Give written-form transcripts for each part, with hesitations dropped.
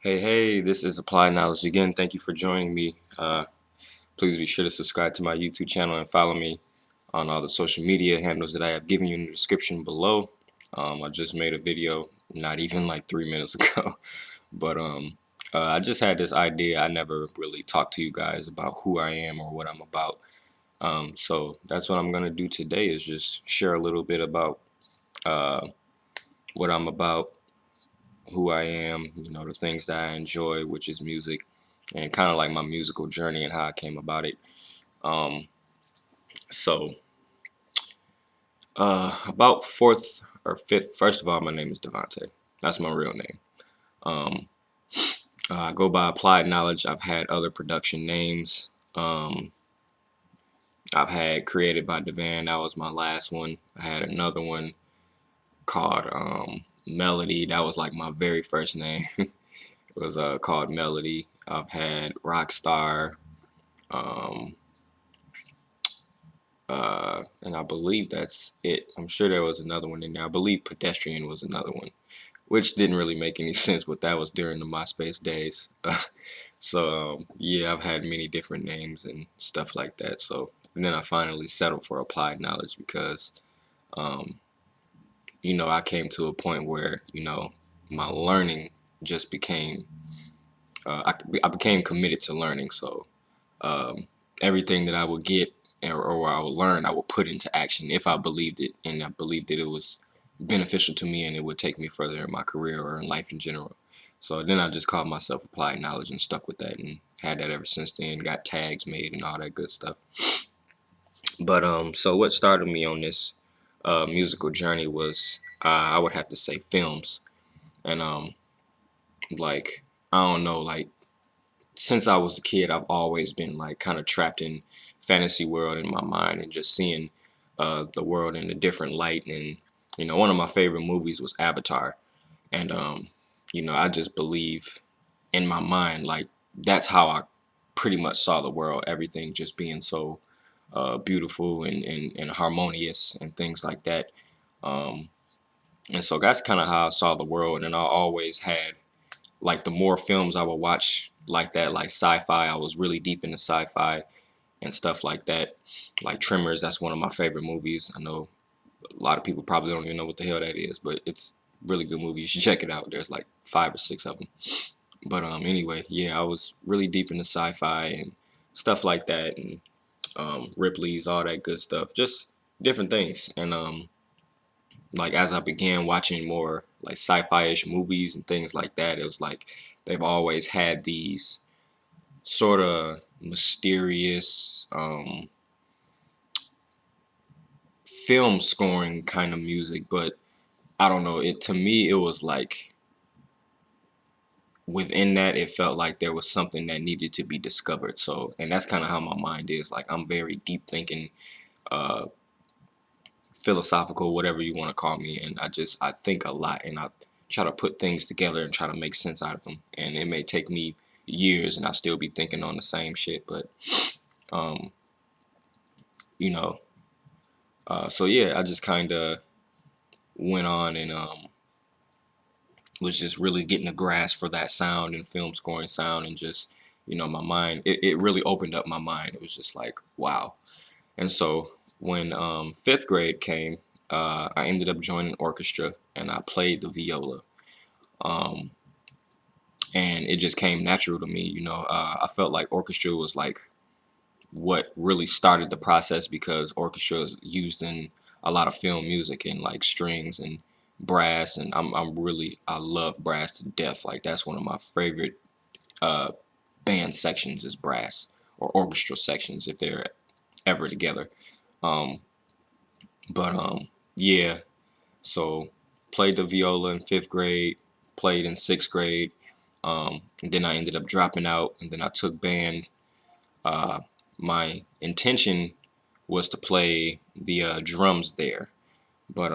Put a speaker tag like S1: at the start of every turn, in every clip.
S1: Hey, this is Applied Knowledge again. Thank you for joining me. Please be sure to subscribe to my YouTube channel and follow me on all the social media handles that I have given you in the description below. I just made a video not even like 3 minutes ago, but I just had this idea. I never really talked to you guys about who I am or what I'm about. So that's what I'm gonna do today is just share a little bit about uh, what I'm about, who I am, the things that I enjoy, which is music, and kind of like my musical journey and how I came about it. Um, so, about fourth or fifth, first of all, my name is Devonte. That's my real name. Um, I go by Applied Knowledge. I've had other production names. I've had Created by Devan. That was my last one. I had another one called Melody. That was like my very first name. It was called Melody. I've had Rockstar. Um, and I believe that's it. I'm sure there was another one in there. I believe Pedestrian was another one, which didn't really make any sense, but that was during the MySpace days. So yeah, I've had many different names and stuff like that. So and then I finally settled for Applied Knowledge because um, I came to a point where my learning just became I became committed to learning. So um, everything that I would get or I would learn, I would put into action if I believed it, and I believed that it was beneficial to me and it would take me further in my career or in life in general. So then I just called myself Applied Knowledge and stuck with that and had that ever since then. Got tags made and all that good stuff. But so what started me on this musical journey was I would have to say films, and like I don't know, like since I was a kid, I've always been like kind of trapped in fantasy world in my mind and just seeing the world in a different light. And one of my favorite movies was Avatar, and I just believe in my mind like that's how I pretty much saw the world. Everything just being so beautiful and harmonious and things like that. Um, and so that's kind of how I saw the world. And I always had like the more films I would watch like that, like sci-fi, I was really deep into sci-fi and stuff like that. Like Tremors, that's one of my favorite movies. I know a lot of people probably don't even know what the hell that is, but it's a really good movie. You should check it out. There's like 5 or 6 of them. But anyway, yeah, I was really deep into sci-fi and stuff like that, and Ripley's, all that good stuff, just different things. And like as I began watching more like sci-fi-ish movies and things like that, it was like they've always had these sort of mysterious film scoring kind of music, but I don't know, it to me it was like within that it felt like there was something that needed to be discovered. So and that's kind of how my mind is. Like I'm very deep thinking, uh philosophical, whatever you want to call me, and I think a lot and I try to put things together and try to make sense out of them. And it may take me years and I still be thinking on the same shit, but um you know so yeah, I just kind of went on and was just really getting a grasp for that sound and film scoring sound, and just my mind, it really opened up my mind. It was just like wow. And so when fifth grade came, I ended up joining orchestra and I played the viola. Um, and it just came natural to me. I felt like orchestra was like what really started the process because orchestra is used in a lot of film music and like strings and brass, and I love brass to death. Like that's one of my favorite uh, band sections is brass or orchestral sections if they're ever together. Um, but yeah, so played the viola in fifth grade, played in sixth grade, and then I ended up dropping out, and then I took band. Uh, my intention was to play the drums there, but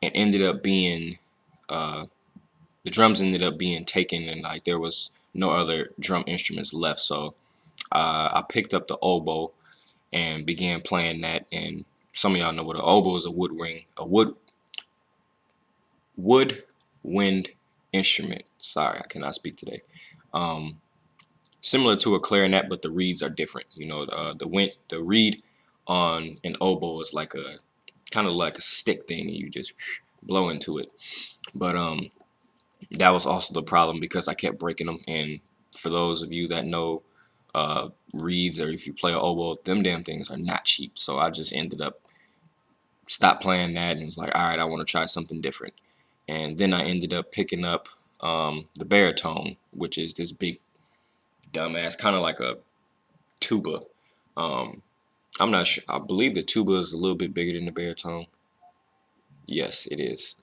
S1: it ended up being uh, the drums ended up being taken, and like there was no other drum instruments left, so I picked up the oboe and began playing that. And some of y'all know what an oboe is, a woodwind instrument. Sorry, I cannot speak today. Um, Similar to a clarinet, but the reeds are different. You know, the reed on an oboe is like a kind of like a stick thing, and you just blow into it. But that was also the problem because I kept breaking them. And for those of you that know reeds, or if you play an oboe, them damn things are not cheap. So I just ended up stopped playing that and was like, all right, I want to try something different. And then I ended up picking up the baritone, which is this big dumbass, kind of like a tuba. Um, I'm not sure. I believe the tuba is a little bit bigger than the baritone. Yes, it is.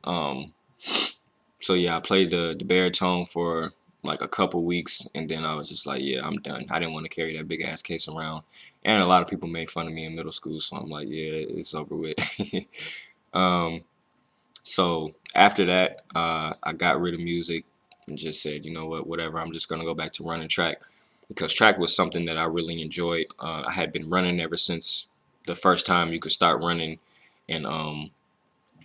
S1: So yeah, I played the baritone for like a couple weeks, and then I was just like, yeah, I'm done. I didn't want to carry that big ass case around, and a lot of people made fun of me in middle school, so I'm like, yeah, it's over with. um, so after that, I got rid of music and just said, you know what, whatever. I'm just gonna go back to running track because track was something that I really enjoyed. I had been running ever since the first time you could start running in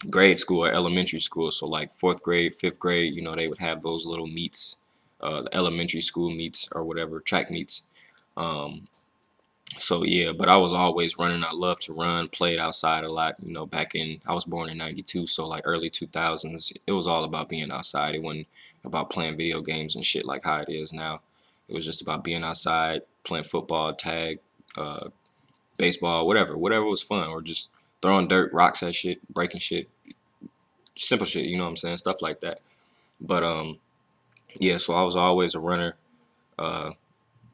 S1: grade school or elementary school. So like fourth grade, fifth grade, you know, they would have those little meets, the elementary school meets or whatever, track meets. Um, so yeah, but I was always running. I loved to run, played outside a lot. You know, back in I was born in '92, so like early 2000s, it was all about being outside. It wasn't about playing video games and shit like how it is now. It was just about being outside, playing football, tag, uh, baseball, whatever was fun, or just throwing dirt, rocks at shit, breaking shit, simple shit. You know what I'm saying? Stuff like that. But yeah. So I was always a runner. Uh,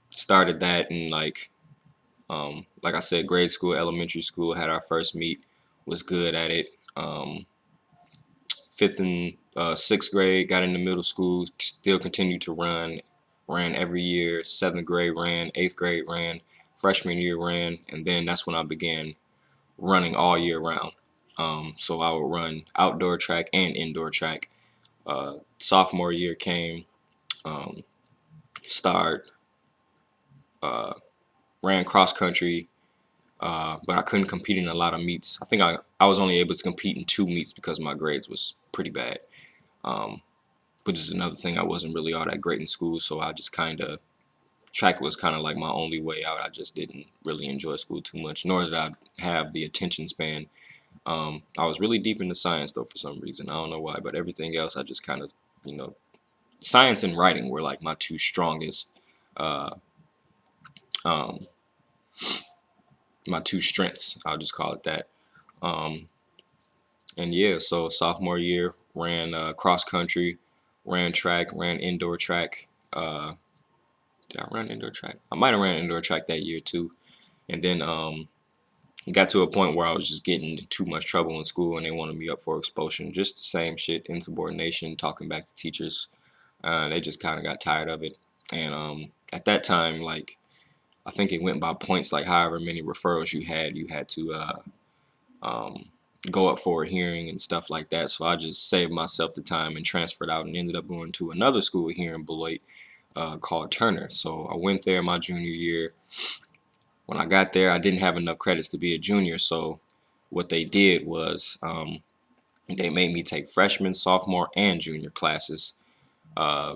S1: Started that in like I said, grade school, elementary school, had our first meet, was good at it. Fifth and sixth grade, got into middle school, still continued to run, ran every year. Seventh grade ran, eighth grade ran, freshman year ran, and then that's when I began running all year round. So I would run outdoor track and indoor track. Sophomore year came, um, start, uh, ran cross country, but I couldn't compete in a lot of meets. I think I was only able to compete in 2 meets because my grades was pretty bad. Um, but just another thing, I wasn't really all that great in school, so I just kind of track was kind of like my only way out. I just didn't really enjoy school too much, nor did I have the attention span. I was really deep into science though for some reason. I don't know why, but everything else I just kind of, you know, science and writing were like my two strongest, uh, um, my two strengths. I'll just call it that. Um, And yeah, so sophomore year ran cross country, ran track, ran indoor track. Did I run indoor track? I might have ran indoor track that year too. And then it got to a point where I was just getting into too much trouble in school, and they wanted me up for expulsion. Just the same shit, insubordination, talking back to teachers. They just kind of got tired of it. And at that time, like I think it went by points. Like however many referrals you had to um, go up for a hearing and stuff like that. So I just saved myself the time and transferred out and ended up going to another school here in Beloit called Turner. So I went there my junior year. When I got there, I didn't have enough credits to be a junior. So what they did was they made me take freshman, sophomore, and junior classes uh,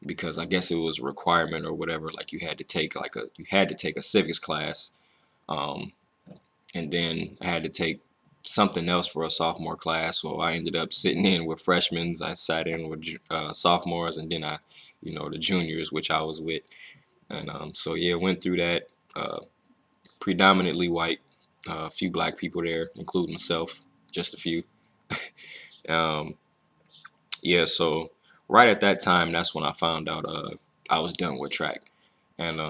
S1: because I guess it was a requirement or whatever. Like you had to take a civics class. Um, and then I had to take something else for a sophomore class. So I ended up sitting in with freshmen. I sat in with sophomores, and then the juniors, which I was with. And so yeah, went through that. Predominantly white, a few black people there, including myself, just a few. um, yeah, so right at that time, that's when I found out I was done with track, and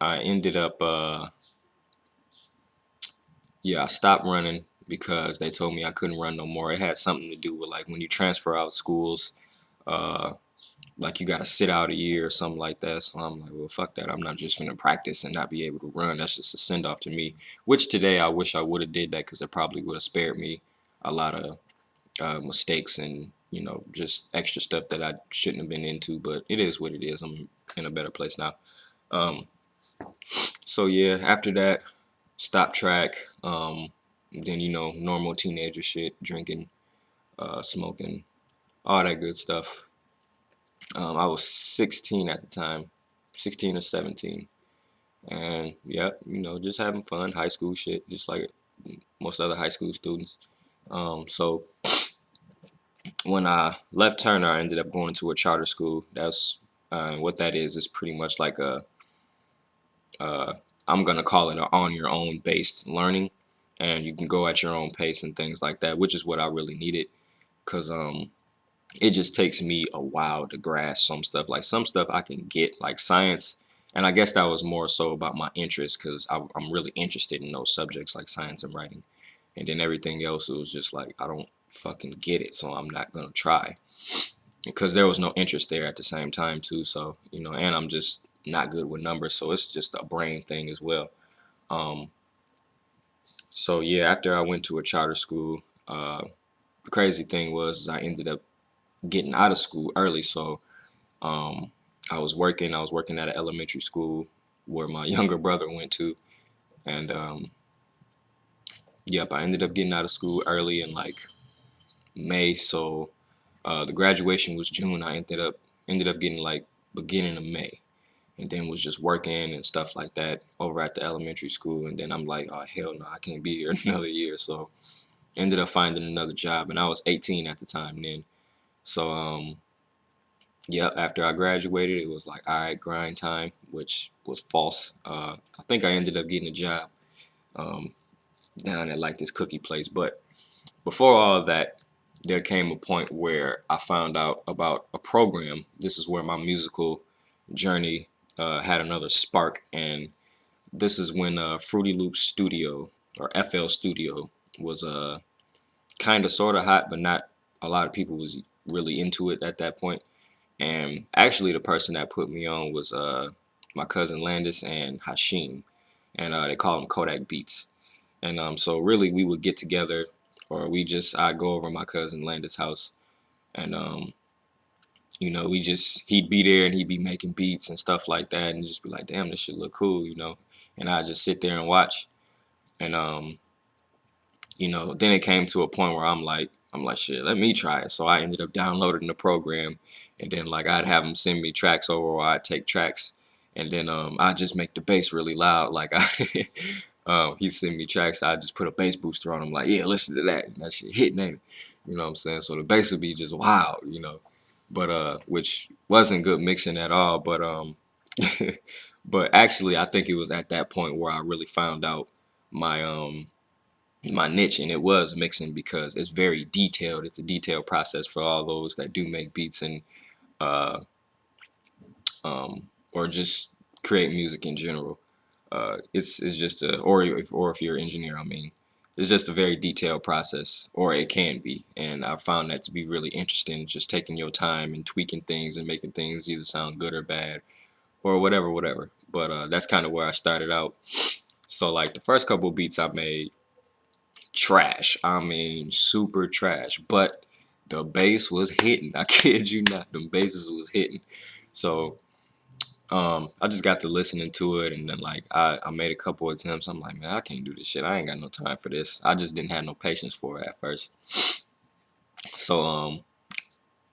S1: I ended up. Yeah, I stopped running because they told me I couldn't run no more. It had something to do with like when you transfer out schools, uh, like you got to sit out a year or something like that. So I'm like, well, fuck that. I'm not just gonna practice and not be able to run. That's just a send off to me. Which today I wish I would have did that because it probably would have spared me a lot of mistakes and just extra stuff that I shouldn't have been into. But it is what it is. I'm in a better place now. Um, so yeah, after that, stop track. Then normal teenager shit, drinking, smoking, all that good stuff. I was 16 at the time, 16 or 17. And yep, just having fun, high school shit, just like most other high school students. So when I left Turner, I ended up going to a charter school. That's what that is pretty much like uh, I'm gonna call it a on your own based learning, and you can go at your own pace and things like that, which is what I really needed, cause it just takes me a while to grasp some stuff. Like some stuff I can get, like science, and I guess that was more so about my interest, cause I'm really interested in those subjects like science and writing, and then everything else it was just like I don't fucking get it, so I'm not gonna try, because there was no interest there at the same time too. So and I'm just not good with numbers, so it's just a brain thing as well. Um, so yeah, after I went to a charter school, the crazy thing was I ended up getting out of school early. So um, I was working at an elementary school where my younger brother went to, and yep, I ended up getting out of school early in like May. So the graduation was June. I ended up getting like beginning of May, and then was just working and stuff like that over at the elementary school. And then I'm like, oh hell no, I can't be here another year. So ended up finding another job, and I was 18 at the time then. So yeah, after I graduated, it was like, all right, grind time, which was false. I think I ended up getting a job um, down at like this cookie place. But before all of that, there came a point where I found out about a program. This is where my musical journey had another spark, and this is when Fruity Loops Studio or FL Studio was kind of sort of hot, but not a lot of people was really into it at that point. And actually, the person that put me on was my cousin Landis and Hashim, and they call them Kodak Beats. And so really, we would get together, or I'd go over my cousin Landis' house, and he'd be there and he'd be making beats and stuff like that, and just be like, damn, this shit look cool. And I'd just sit there and watch, and then it came to a point where I'm like, shit, let me try it. So I ended up downloading the program, and then like I'd have him send me tracks over, or I'd take tracks, and then I'd just make the bass really loud. Like he'd send me tracks, I'd just put a bass booster on. I'm like, yeah, listen to that. And that shit hitting, ain't it? You know what I'm saying? So the bass would be just wild. But which wasn't good mixing at all. But but actually, I think it was at that point where I really found out my my niche, and it was mixing, because it's very detailed. It's a detailed process for all those that do make beats and uh or just create music in general. It's just or if you're an engineer, I mean, it's just a very detailed process, or it can be. And I found that to be really interesting, just taking your time and tweaking things and making things either sound good or bad or whatever. But that's kind of where I started out. So like the first couple of beats I made, trash. I mean, super trash. But the bass was hitting. I kid you not. The basses was hitting. So I just got to listening to it, and then like I made a couple attempts. I'm like, man, I can't do this shit. I ain't got no time for this. I just didn't have no patience for it at first. So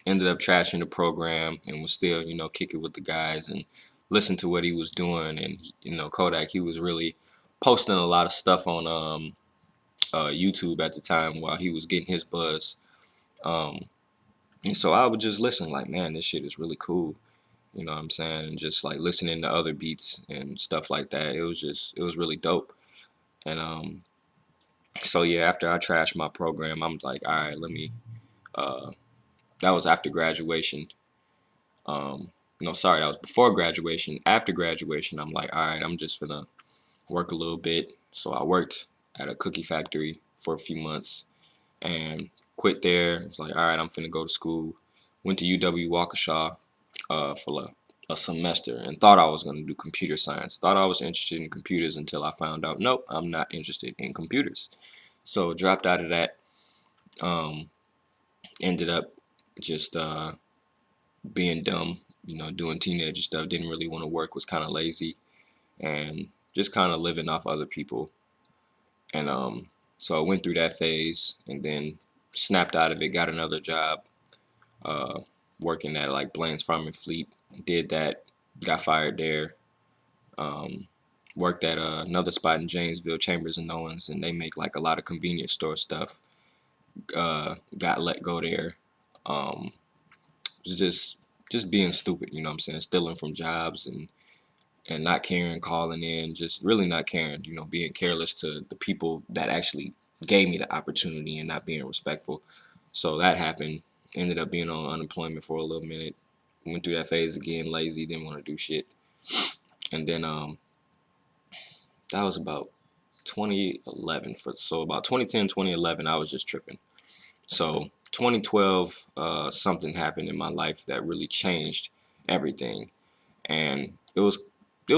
S1: ended up trashing the program, and was still kicking with the guys and listen to what he was doing. And Kodak, he was really posting a lot of stuff on YouTube at the time while he was getting his buzz. Um, and so I would just listen, like, man, this shit is really cool. You know what I'm saying? And just like listening to other beats and stuff like that. It was really dope. And so yeah, after I trashed my program, I'm like, all right, let me that was after graduation. No, sorry, that was before graduation. After graduation, I'm like, all right, I'm just gonna work a little bit. So I worked at a cookie factory for a few months and quit there. It's like, all right, I'm finna go to school. Went to UW Waukesha for like a semester, and thought I was going to do computer science. Thought I was interested in computers until I found out, nope, I'm not interested in computers. So dropped out of that. Um, Ended up just being dumb, doing teenager stuff. Didn't really want to work. Was kind of lazy, and just kind of living off other people. And so I went through that phase, and then snapped out of it. Got another job uh, working at like Blaine's Farm and Fleet. Did that, got fired there. Um, Worked at another spot in Janesville, Chambers and Owens, and they make like a lot of convenience store stuff. Got let go there. Um, was just being stupid, you know what I'm saying? Stealing from jobs and not caring, calling in, just really not caring, you know, being careless to the people that actually gave me the opportunity and not being respectful. So that happened. Ended up being on unemployment for a little minute. Went through that phase again, lazy, didn't want to do shit. And then that was about 2011 so about 2010, 2011 I was just tripping. So 2012 something happened in my life that really changed everything, and it was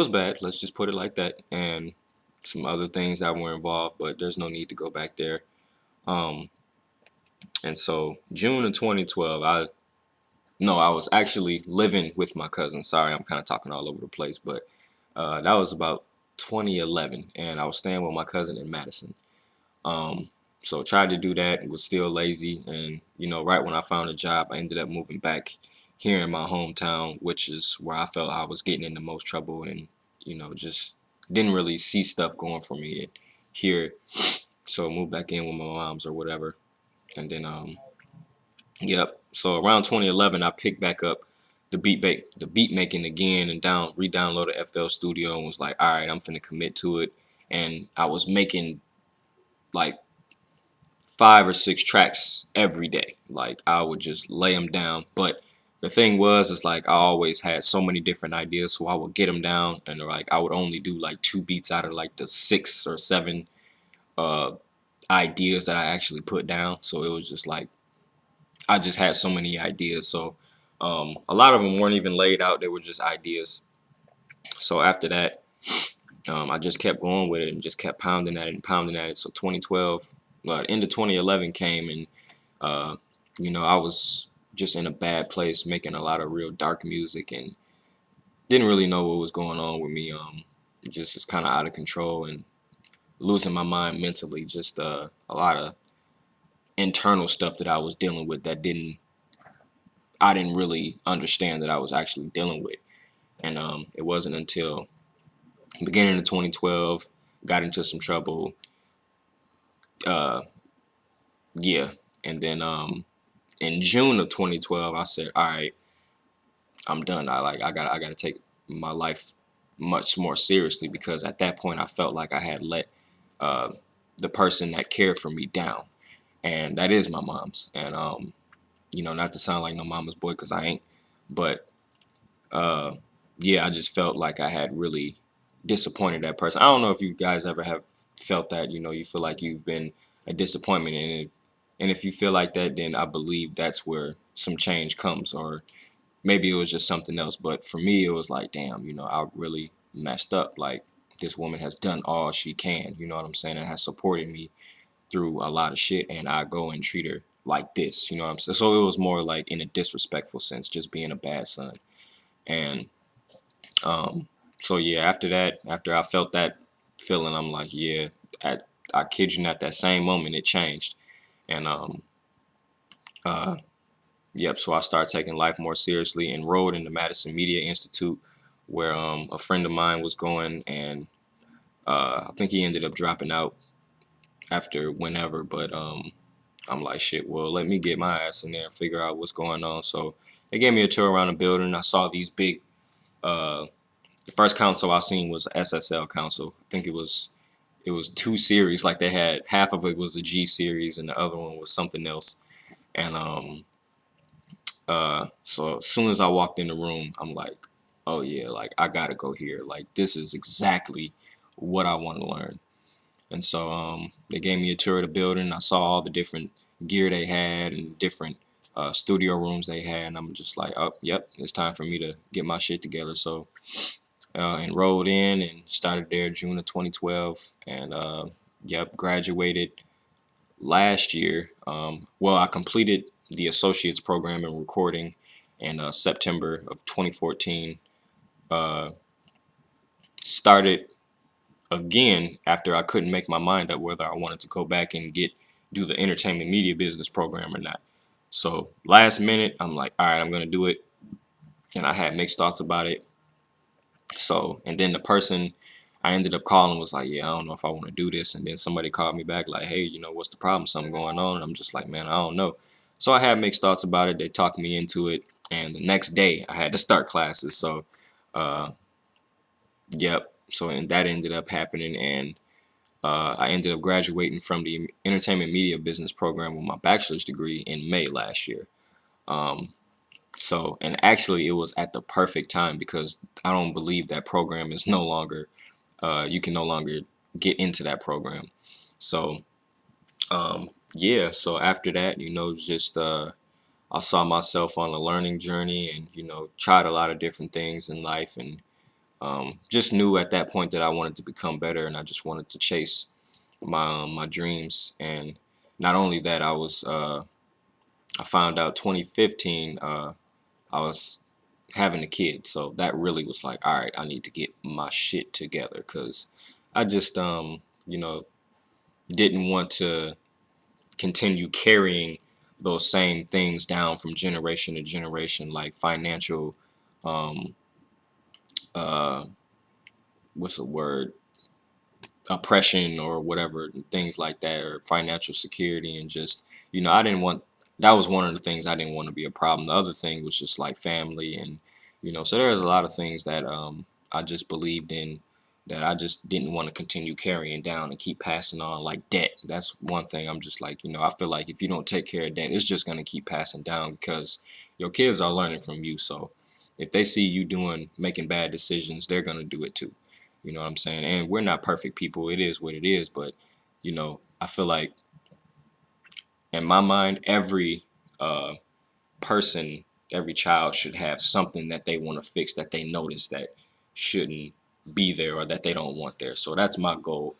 S1: bad, let's just put it like that, and some other things that were involved, but there's no need to go back there. um and so June of 2012, I was actually living with my cousin. Sorry, I'm kind of talking all over the place, but that was about 2011, and I was staying with my cousin in Madison. Um, so tried to do that and was still lazy. And, you know, right when I found a job, I ended up moving back here in my hometown, which is where I felt I was getting into most trouble and, you know, just didn't really see stuff going for me here. So moved back in with my mom's or whatever. And then, yep. So around 2011, I picked back up the beat making again and re-downloaded FL Studio and was like, all right, I'm finna commit to it. And I was making like 5 or 6 tracks every day. Like I would just lay them down. But the thing was, is like I always had so many different ideas, so I would get them down, and like I would only do like 2 beats out of like the 6 or 7 uh, ideas that I actually put down. So it was just like I just had so many ideas. So a lot of them weren't even laid out; they were just ideas. So after that, I just kept going with it and just kept pounding at it and pounding at it. So 2012, into 2011 came, and uh, you know, I was just in a bad place, making a lot of real dark music, and didn't really know what was going on with me. Just was kind of out of control and losing my mind mentally. Just a lot of internal stuff that I was dealing with that I didn't really understand that I was actually dealing with. And it wasn't until beginning of 2012 got into some trouble. Uh, yeah, and then in June of 2012, I said, all right, I'm done. I got to take my life much more seriously, because at that point I felt like I had let uh, the person that cared for me down, and that is my mom's. And you know, not to sound like no mama's boy, because I ain't, but uh, yeah, I just felt like I had really disappointed that person. I don't know if you guys ever have felt that. You know, you feel like you've been a disappointment, and if you feel like that, then I believe that's where some change comes, or maybe it was just something else. But for me, it was like, damn, you know, I really messed up. Like, this woman has done all she can, you know what I'm saying, and has supported me through a lot of shit, and I go and treat her like this, you know what I'm saying? So it was more like in a disrespectful sense, just being a bad son. And um, so yeah, after that, after I felt that feeling, I'm like, yeah, at, I kid you not, that same moment it changed. And uh, yep, so I started taking life more seriously, enrolled in the Madison Media Institute, where a friend of mine was going, and I think he ended up dropping out after whenever, but I'm like, shit, well, let me get my ass in there and figure out what's going on. So they gave me a tour around the building. I saw these big, uh, the first console I seen was SSL console. I think it was 2 series. Like they had half of it was a G series and the other one was something else. And so as soon as I walked in the room, I'm like, oh yeah, like I gotta go here. Like this is exactly what I want to learn. And so they gave me a tour of the building. I saw all the different gear they had and different studio rooms they had, and I'm just like, oh, yep, it's time for me to get my shit together. So enrolled in and started there June of 2012, and yep, graduated last year. Well, I completed the associate's program in recording in September of 2014. Uh, Started again after I couldn't make my mind up whether I wanted to go back and do the entertainment media business program or not. So last minute, I'm like, all right, I'm gonna do it. And I had mixed thoughts about it. So, and then the person I ended up calling was like, yeah, I don't know if I want to do this. And then somebody called me back like, hey, what's the problem? Something going on? And I'm just like, man, I don't know. So I had mixed thoughts about it. They talked me into it. And the next day I had to start classes. So, uh, yep. So, and that ended up happening. And I ended up graduating from the entertainment media business program with my bachelor's degree in May last year. Um, so, and actually, it was at the perfect time because I don't believe that program is no longer, you can no longer get into that program. So, yeah, so after that, just I saw myself on a learning journey and, tried a lot of different things in life and just knew at that point that I wanted to become better and I just wanted to chase my dreams. And not only that, I found out 2015, I was having a kid, so that really was like, all right, I need to get my shit together because I just didn't want to continue carrying those same things down from generation to generation, like financial, um, uh, what's the word? Oppression or whatever, things like that, or financial security, and just I didn't want, that was one of the things I didn't want to be a problem. The other thing was just like family, and so there's a lot of things that I just believed in that I just didn't want to continue carrying down and keep passing on, like debt. That's one thing I'm just like, I feel like if you don't take care of debt, it's just going to keep passing down because your kids are learning from you. So if they see you making bad decisions, they're going to do it too. You know what I'm saying? And we're not perfect people. It is what it is. But, I feel like in my mind, every uh, person, every child should have something that they want to fix that they notice that shouldn't be there or that they don't want there. So that's my goal.